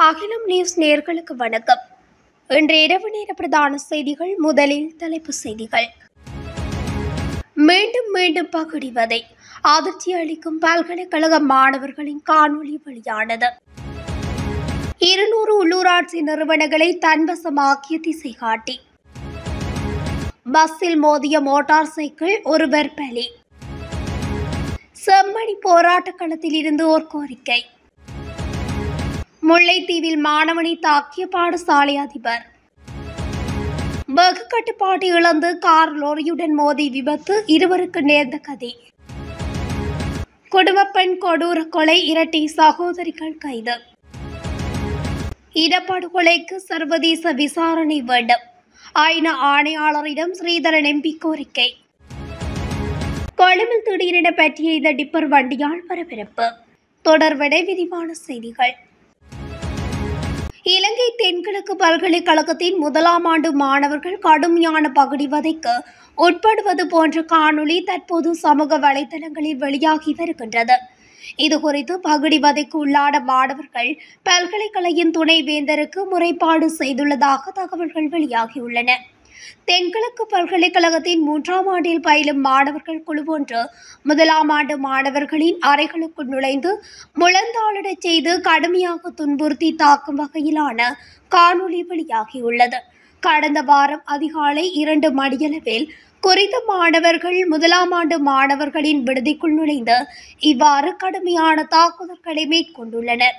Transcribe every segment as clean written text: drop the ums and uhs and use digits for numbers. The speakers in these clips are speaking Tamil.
அகிலம் நியூஸ் நேயர்களுக்கு வணக்கம். இன்று இரவு நேர பிரதான செய்திகள். முதலில் தலைப்புச் செய்திகள். மீண்டும் மீண்டும் பகிடிவதை அதிர்ச்சி அளிக்கும் பல்கலைக்கழக மாணவர்களின் காணொலி வெளியானது. 200 உள்ளூராட்சி நிறுவனங்களை தன்வசமாக்கிய திசை காட்டி. பஸ்ஸில் மோதிய மோட்டார் சைக்கிள், ஒருவர் பலி. செம்மணி போராட்ட களத்தில் இருந்து ஓர் கோரிக்கை. முல்லைத்தீவில் மாணவனை தாக்கிய பாடசாலை அதிபர். வெகு கட்டுப்பாட்டை இழந்து கார் லோரியுடன் மோதி விபத்து, இருவருக்கு நேர்ந்த கதி. குடும்ப பெண் கொடூர கொலை, இரட்டை சகோதரிகள் கைது. இனப்படுகொலைக்கு சர்வதேச விசாரணை வேண்டும். ஐநா ஆணையாளரிடம் ஸ்ரீதரன் எம்பி கோரிக்கை. கொழும்பில் திடீரென பற்றிய இந்த டிப்பர் வண்டியால் பரபரப்பு. தொடர்வடை விரிவான செய்திகள். இலங்கை தென்கிழக்கு பல்கலைக்கழகத்தின் முதலாம் ஆண்டு மாணவர்கள் கடுமையான பகிடிவதைக்கு உட்படுவது போன்ற காணொளி தற்போது சமூக வலைதளங்களில் வெளியாகி வருகின்றது. இதுகுறித்து பகிடிவதைக்கு உள்ளான மாணவர்கள் பல்கலைக்கழகின் துணைவேந்தருக்கு முறைப்பாடு செய்துள்ளதாக தகவல்கள் வெளியாகியுள்ளன. தென்கிழக்கு பல்கலைக்கழகத்தின் 3ஆம் ஆண்டில் பயிலும் மாணவர்கள் குழு ஒன்று முதலாம் ஆண்டு மாணவர்களின் அறைகளுக்குள் நுழைந்து முழந்தாளிடச் செய்து கடுமையாக துன்புறுத்தி தாக்கும் வகையிலான காணொலி வெளியாகியுள்ளது. கடந்த வாரம் அதிகாலை 2 மணியளவில் குறித்த மாணவர்கள் முதலாம் ஆண்டு மாணவர்களின் விடுதிக்குள் நுழைந்து இவ்வாறு கடுமையான தாக்குதல்களை மேற்கொண்டுள்ளனர்.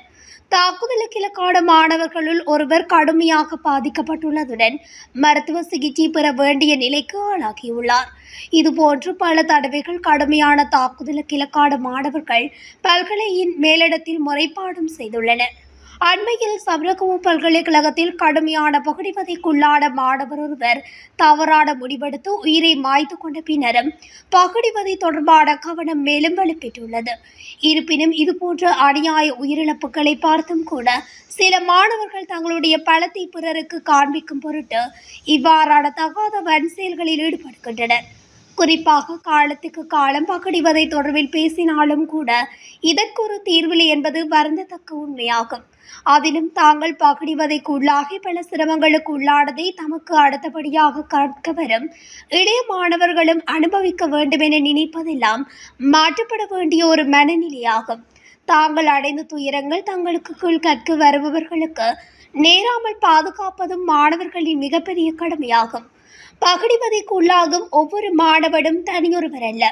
தாக்குதலுக்கு இலக்கான மாணவர்களுள் ஒருவர் கடுமையாக பாதிக்கப்பட்டுள்ளதுடன் மருத்துவ சிகிச்சை பெற வேண்டிய நிலைக்கு ஆளாகியுள்ளார். இதுபோன்று பல தடவைகள் கடுமையான தாக்குதலுக்கு இலக்கான மாணவர்கள் பல்கலையின் மேலிடத்தில் முறைப்பாடும் செய்துள்ளனர். அண்மையில் சபரகமு பல்கலைக்கழகத்தில் கடுமையான பகிடிவதைக்குள்ளான மாணவர் ஒருவர் தவறான முடிவெடுத்து உயிரை மாய்த்து கொண்ட பின்னரும் பகிடிவதை தொடர்பான கவனம் மேலும் வலுப்பெற்றுள்ளது. இருப்பினும் இதுபோன்ற அநியாய உயிரிழப்புகளை பார்த்தும் கூட சில மாணவர்கள் தங்களுடைய பலத்தை பிறருக்கு காண்பிக்கும் பொருட்டு இவ்வாறான தகாத வன் செயல்களில் ஈடுபடுகின்றனர். குறிப்பாக காலத்துக்கு காலம் பகிடிவதை தொடர்பில் பேசினாலும் கூட இதற்கு ஒரு தீர்வில்லை என்பது வருந்தத்தக்க உண்மையாகும். அதிலும் தாங்கள் பகிடிவதைக்கு உள்ளாகி பல சிரமங்களுக்கு உள்ளானதை தமக்கு அடுத்தபடியாக கற்க வரும் இளைய மாணவர்களும் அனுபவிக்க வேண்டும் என நினைப்பதெல்லாம் மாற்றப்பட வேண்டிய ஒரு மனநிலையாகும். தாங்கள் அடைந்த துயரங்கள் தங்களுக்கு கீழ் கற்க வருபவர்களுக்கு நேராமல் பாதுகாப்பதும் மாணவர்களின் மிகப்பெரிய கடமையாகும். பகிடிவதைக்கு உள்ளாகும் ஒவ்வொரு மாணவனும் தனியொருவர் அல்ல,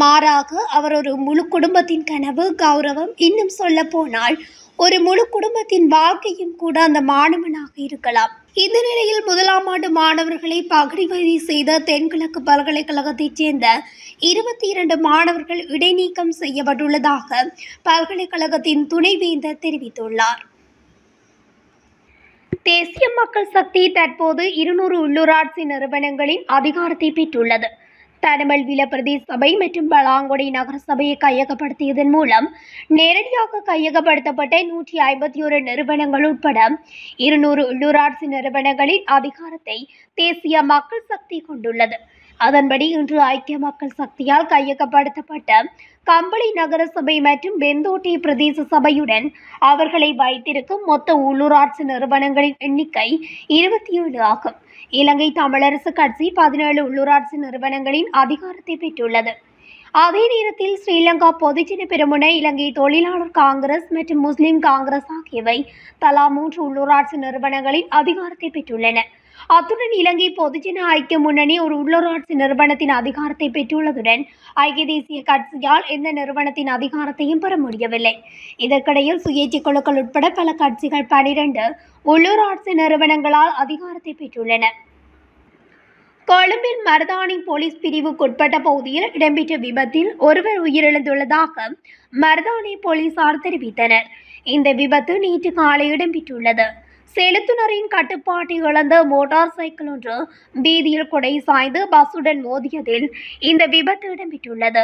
மாறாக அவர் ஒரு முழு குடும்பத்தின் கனவு, கௌரவம், இன்னும் சொல்ல போனால் ஒரு முழு குடும்பத்தின் வாழ்க்கையும் கூட அந்த மாணவனாக இருக்கலாம். இந்த நிலையில் முதலாம் ஆண்டு மாணவர்களை பகிடிவதை செய்த தென்கிழக்கு பல்கலைக்கழகத்தைச் சேர்ந்த 22 மாணவர்கள் இடைநீக்கம் செய்யப்பட்டுள்ளதாக பல்கலைக்கழகத்தின் துணைவேந்தர் தெரிவித்துள்ளார். தேசிய மக்கள் சக்தி தற்போது 200 உள்ளூராட்சி நிறுவனங்களின் அதிகாரத்தை பெற்றுள்ளது. தனமல்வில பிரதேச சபை மற்றும் பலாங்கொடை நகர சபையை கையகப்படுத்தியதன் மூலம் நேரடியாக கையகப்படுத்தப்பட்ட 151 நிறுவனங்கள் உட்பட 200 உள்ளூராட்சி நிறுவனங்களின் அதிகாரத்தை தேசிய மக்கள் சக்தி கொண்டுள்ளது. அதன்படி இன்று ஐக்கிய மக்கள் சக்தியால் கையகப்படுத்தப்பட்ட கம்பளி நகர சபை மற்றும் பெந்தோட்டை பிரதேச சபையுடன் அவர்களை வைத்திருக்கும் மொத்த உள்ளூராட்சி நிறுவனங்களின் எண்ணிக்கை 27 ஆகும். இலங்கை தமிழரசு கட்சி 17 உள்ளூராட்சி நிறுவனங்களின் அதிகாரத்தை பெற்றுள்ளது. அதே நேரத்தில் ஸ்ரீலங்கா பொதுஜன பெரமுன, இலங்கை தொழிலாளர் காங்கிரஸ் மற்றும் முஸ்லிம் காங்கிரஸ் ஆகியவை தலா 3 உள்ளூராட்சி நிறுவனங்களின் அதிகாரத்தை பெற்றுள்ளன. அத்துடன் இலங்கை பொதுஜன ஐக்கிய முன்னணி ஒரு உள்ளூராட்சி நிறுவனத்தின் அதிகாரத்தை பெற்றுள்ளதுடன் ஐக்கிய தேசிய கட்சியால் எந்த நிறுவனத்தின் அதிகாரத்தையும் பெற முடியவில்லை. இதற்கிடையில் சுயேட்சை குழுக்கள் உட்பட பல கட்சிகள் 12 உள்ளூராட்சி நிறுவனங்களால் அதிகாரத்தை பெற்றுள்ளன. கொழும்பில் மருதாணி போலீஸ் பிரிவுக்குட்பட்ட பகுதியில் இடம்பெற்ற விபத்தில் ஒருவர் உயிரிழந்துள்ளதாக மருதாணி போலீசார் தெரிவித்தனர். இந்த விபத்து நேற்று காலை இடம்பெற்றுள்ளது. செலுத்துனரின் கட்டுப்பாட்டை இழந்த மோட்டார் சைக்கிள் ஒன்று வீதியில் குடை சாய்ந்து பஸ்ஸுடன் மோதியதில் இந்த விபத்து இடம்பெற்றுள்ளது.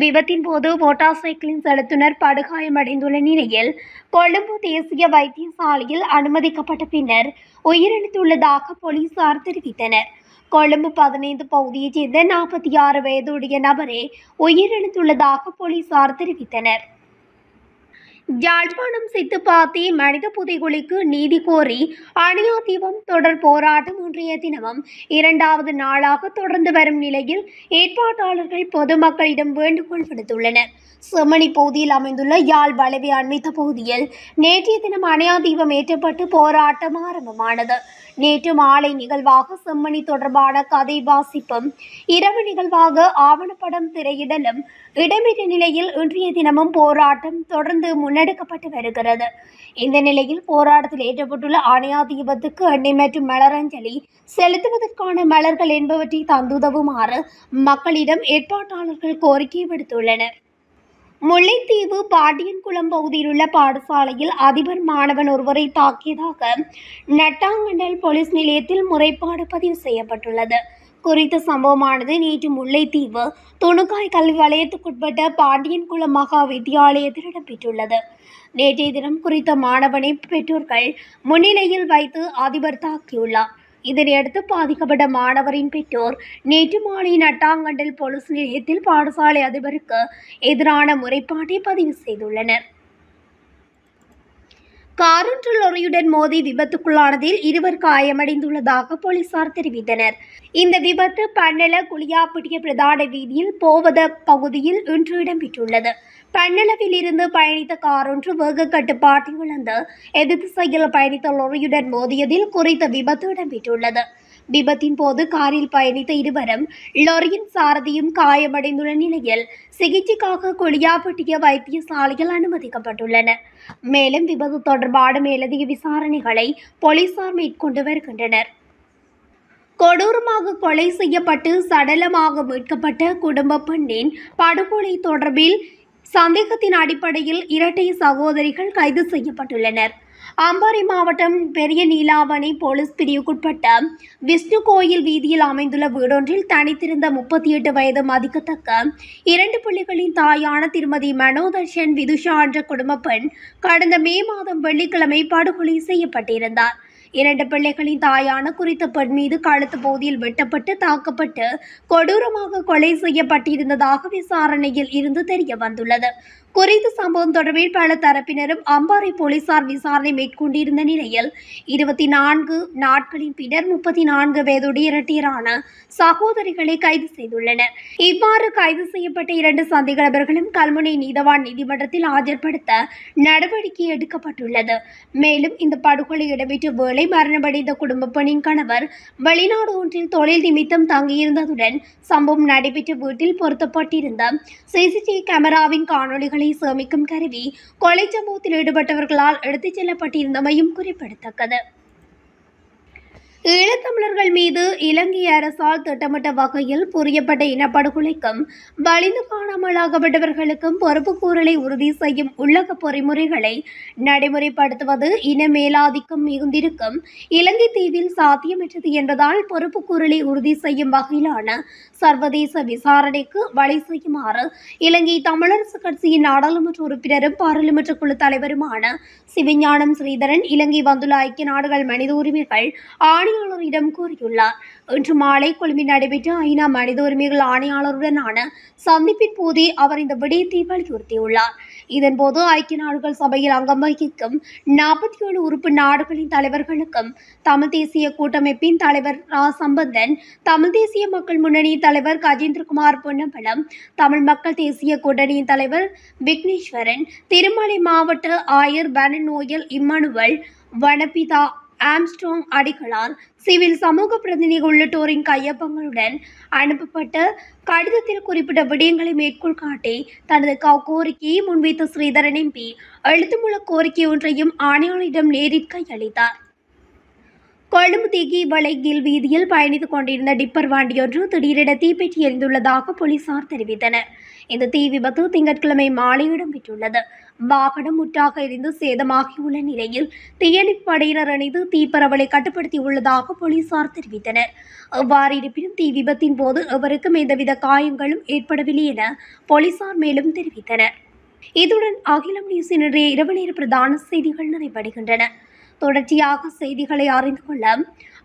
விபத்தின் போது மோட்டார் சைக்கிளின் செலுத்துனர் படுகாயமடைந்துள்ள நிலையில் கொழும்பு தேசிய வைத்தியசாலையில் அனுமதிக்கப்பட்ட பின்னர் உயிரிழந்துள்ளதாக போலீசார் தெரிவித்தனர். கொழும்பு 15 பகுதியைச் சேர்ந்த 46 வயதுடைய நபரே உயிரிழந்துள்ளதாக போலீசார் தெரிவித்தனர். யாழ்ப்பாணம் சித்துப்பாத்தி மனித புதைகுழிக்கு நீதி கோரி அணியாதீபம் தொடர் போராட்டம் இன்றைய தினமும் இரண்டாவது நாளாக தொடர்ந்து வரும் நிலையில் ஏற்பாட்டாளர்கள் பொதுமக்களிடம் வேண்டுகோள் விடுத்துள்ளனர். செம்மணி பகுதியில் அமைந்துள்ள யாழ் வளவை அண்மித்த பகுதியில் நேற்றைய தினம் அணியாதீபம் ஏற்றப்பட்டு போராட்டம் ஆரம்பமானது. நேற்று மாலை நிகழ்வாக செம்மணி தொடர்பான கதை வாசிப்பும் இரவு நிகழ்வாக ஆவணப்படம் திரையிடலும் இடம்பெற்ற நிலையில் இன்றைய தினமும் போராட்டம் தொடர்ந்து முன்னெடுக்கப்பட்டு வருகிறது. இந்த நிலையில் போராட்டத்தில் ஏற்றப்பட்டுள்ள அணியாதீபத்துக்கு எண்ணெய் மற்றும் மலரஞ்சலி செலுத்துவதற்கான மலர்கள் என்பவற்றை தந்துதவுமாறு மக்களிடம் ஏற்பாட்டாளர்கள் கோரிக்கை விடுத்துள்ளனர். முல்லைத்தீவு பாண்டியன்குளம் பகுதியில் உள்ள பாடசாலையில் அதிபர் மாணவன் ஒருவரை தாக்கியதாக நட்டாங்கண்டல் போலீஸ் நிலையத்தில் முறைப்பாடு பதிவு செய்யப்பட்டுள்ளது. குறித்த சம்பவமானது நேற்று முல்லைத்தீவு துணுக்காய் கல்வி வலயத்துக்குட்பட்ட பாண்டியன்குளம் மகா வித்தியாலயத்தில் இடம்பெற்றுள்ளது. நேற்றைய தினம் குறித்த மாணவனை பெற்றோர்கள் முன்னிலையில் வைத்து அதிபர் தாக்கியுள்ளார். இதனையடுத்து பாதிக்கப்பட்ட மாணவரின் பெற்றோர் நேற்று மாலை நட்டாங்கண்டல் போலீஸ் நிலையத்தில் பாடசாலை அதிபருக்கு எதிரான முறைப்பாட்டை பதிவு செய்துள்ளனர். காரொன்று லொரியுடன் மோதி விபத்துக்குள்ளானதில் இருவர் காயமடைந்துள்ளதாக போலீசார் தெரிவித்தனர். இந்த விபத்து பன்னல குளியாப்பிட்டிய பிரதான வீதியில் போவத பகுதியில் இன்று இடம்பெற்றுள்ளது. பன்னளவில் இருந்து பயணித்த காரொன்று வேக கட்டுப்பாட்டை இழந்து எதிர் திசையில் பயணித்த லொரியுடன் மோதியதில் குறித்த விபத்து இடம்பெற்றுள்ளது. விபத்தின் போது காரில் பயணித்த இருவரும் லொரியின் சாரதியும் காயமடைந்துள்ள நிலையில் சிகிச்சைக்காக குளியாப்பிட்டிய வைத்தியசாலையில் அனுமதிக்கப்பட்டுள்ளனர். மேலும் விபத்து தொடர்பான மேலதிக விசாரணைகளை போலீசார் மேற்கொண்டு வருகின்றனர். கொடூரமாக கொலை செய்யப்பட்டு சடலமாக மீட்கப்பட்ட குடும்ப பெண்ணின் படுகொலை தொடர்பில் சந்தேகத்தின் அடிப்படையில் இரட்டை சகோதரிகள் கைது செய்யப்பட்டுள்ளனர். அம்பாறை மாவட்டம் பெரிய நீலாவணை போலீஸ் பிரிவுக்குட்பட்ட விஷ்ணு கோயில் வீதியில் அமைந்துள்ள வீடொன்றில் தனித்திருந்த 38 வயது மதிக்கத்தக்க 2 பிள்ளைகளின் தாயான திருமதி மனோதர்ஷன் விதுஷா என்ற குடும்ப பெண் கடந்த மே மாதம் வெள்ளிக்கிழமை படுகொலை செய்யப்பட்டிருந்தார். 2 பிள்ளைகளின் தாயான குறித்த பெண் மீது கழுத்து பகுதியில் வெட்டப்பட்டு தாக்கப்பட்டு கொடூரமாக கொலை செய்யப்பட்டிருந்ததாக விசாரணையில் இருந்து தெரிய வந்துள்ளது. குறித்த சம்பவம் தொடர்பில் பல தரப்பினரும் அம்பாறை போலீசார் விசாரணை மேற்கொண்டிருந்த நிலையில் 24 நாட்களின் பின்னர் 34 வயதுடைய இரட்டையரான சகோதரிகளை கைது செய்துள்ளனர். இவ்வாறு கைது செய்யப்பட்ட 2 சந்தேகநபர்களும் கல்முனை நீதவான் நீதிமன்றத்தில் ஆஜர்படுத்த நடவடிக்கை எடுக்கப்பட்டுள்ளது. மேலும் இந்த படுகொலை இடம்பெற்ற வேளை மரணமடைந்த குடும்ப பெண்ணின் கணவர் வெளிநாடு ஒன்றில் தொழில் நிமித்தம் தங்கியிருந்ததுடன் சம்பவம் நடைபெற்ற வீட்டில் பொருத்தப்பட்டிருந்த சிசிடிவி கேமராவின் காணொலிகள் சேமிக்கும் கருவி கொலை சம்பவத்தில் ஈடுபட்டவர்களால் எடுத்துச் செல்லப்பட்டிருந்தமையும் குறிப்பிடத்தக்கது. ஈழத்தமிழர்கள் மீது இலங்கை அரசால் திட்டமிட்ட வகையில் புரியப்பட்ட இனப்படுகொலைக்கும் வலிந்து காணாமலாகப்பட்டவர்களுக்கும் பொறுப்புக்கூறலை உறுதி செய்யும் உள்ளக பொறிமுறைகளை நடைமுறைப்படுத்துவது இன மேலாதிக்கம் மிகுந்திருக்கும் இலங்கை தீவில் சாத்தியமற்றது என்பதால் பொறுப்புக்கூறலை உறுதி செய்யும் வகையிலான சர்வதேச விசாரணைக்கு வழி செய்யுமாறு இலங்கை தமிழரசு கட்சியின் நாடாளுமன்ற உறுப்பினரும் பாராளுமன்ற குழு தலைவருமான சிவஞானம் ஸ்ரீதரன் இலங்கை வந்துள்ள ஐக்கிய நாடுகள் மனித உரிமைகள் ஆணையாளரிடம் கூறியுள்ளார். இன்று மாலை கொழும்பில் நடைபெற்ற ஐநா மனித உரிமைகள் ஆணையாளருடனான சந்திப்பின் போதே அவர் இந்த விடயத்தை வலியுறுத்தியுள்ளார். இதன்போது ஐக்கிய நாடுகள் சபையில் அங்கம் வகிக்கும் 47 உறுப்பு நாடுகளின் தலைவர்களுக்கும் தமிழ் தேசிய கூட்டமைப்பின் தலைவர் ரா சம்பந்தன், தமிழ் தேசிய மக்கள் முன்னணி தலைவர் கஜேந்திரகுமார் பொன்னம்பலம், தமிழ் மக்கள் தேசிய கூட்டணியின் தலைவர் விக்னேஸ்வரன், திருமலை மாவட்ட ஆயர் பனநோயல் இம்மானுவல், வனபிதா ஆம்ஸ்ட்ராங் அடிகளார், சிவில் சமூக பிரதிநிதிகள் உள்ளிட்டோரின் கையொப்பங்களுடன் அனுப்பப்பட்ட கடிதத்தில் குறிப்பிட்ட விடயங்களை மேற்கோள் காட்டி தனது கோரிக்கையை முன்வைத்த ஸ்ரீதரன் எம்பி எழுத்துமூல கோரிக்கை ஒன்றையும் ஆணையாளரிடம் நேரில் கையளித்தார். கொழும்பு திகி வளைகில் வீதியில் பயணித்துக் கொண்டிருந்த டிப்பர் வண்டியொன்று திடீரென தீப்பற்றி எரிந்துள்ளதாக போலீசார் தெரிவித்தனர். இந்த தீ விபத்து திங்கட்கிழமை மாலை இடம்பெற்றுள்ளது. வாகனம் முற்றாக எரிந்து சேதமாகியுள்ள நிலையில் தீயணைப்பு படையினர் இணைந்து தீப்பரவலை கட்டுப்படுத்தியுள்ளதாக போலீசார் தெரிவித்தனர். எவ்வாறு இருப்பினும் தீ விபத்தின் போது எவருக்கும் எந்தவித காயங்களும் ஏற்படவில்லை என போலீசார் மேலும் தெரிவித்தனர். இதுடன் அகிலம் நியூஸின் இன்றைய இரவு நேர பிரதான செய்திகள் நிறைவடைகின்றன. தொடர்ச்சியாக செய்திகளை அறிந்து கொள்ள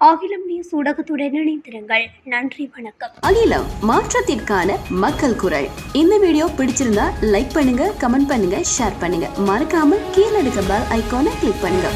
அகிலம் நியூஸ் ஊடகத்துடன் இணைந்திருங்கள். நன்றி, வணக்கம். அகிலம், மாற்றத்திற்கான மக்கள் குரல். இந்த வீடியோ பிடிச்சிருந்தா லைக் பண்ணுங்க, கமெண்ட் பண்ணுங்க, ஷேர் பண்ணுங்க. மறக்காம கீழே இருக்க பெல் ஐகானை கிளிக் பண்ணுங்க.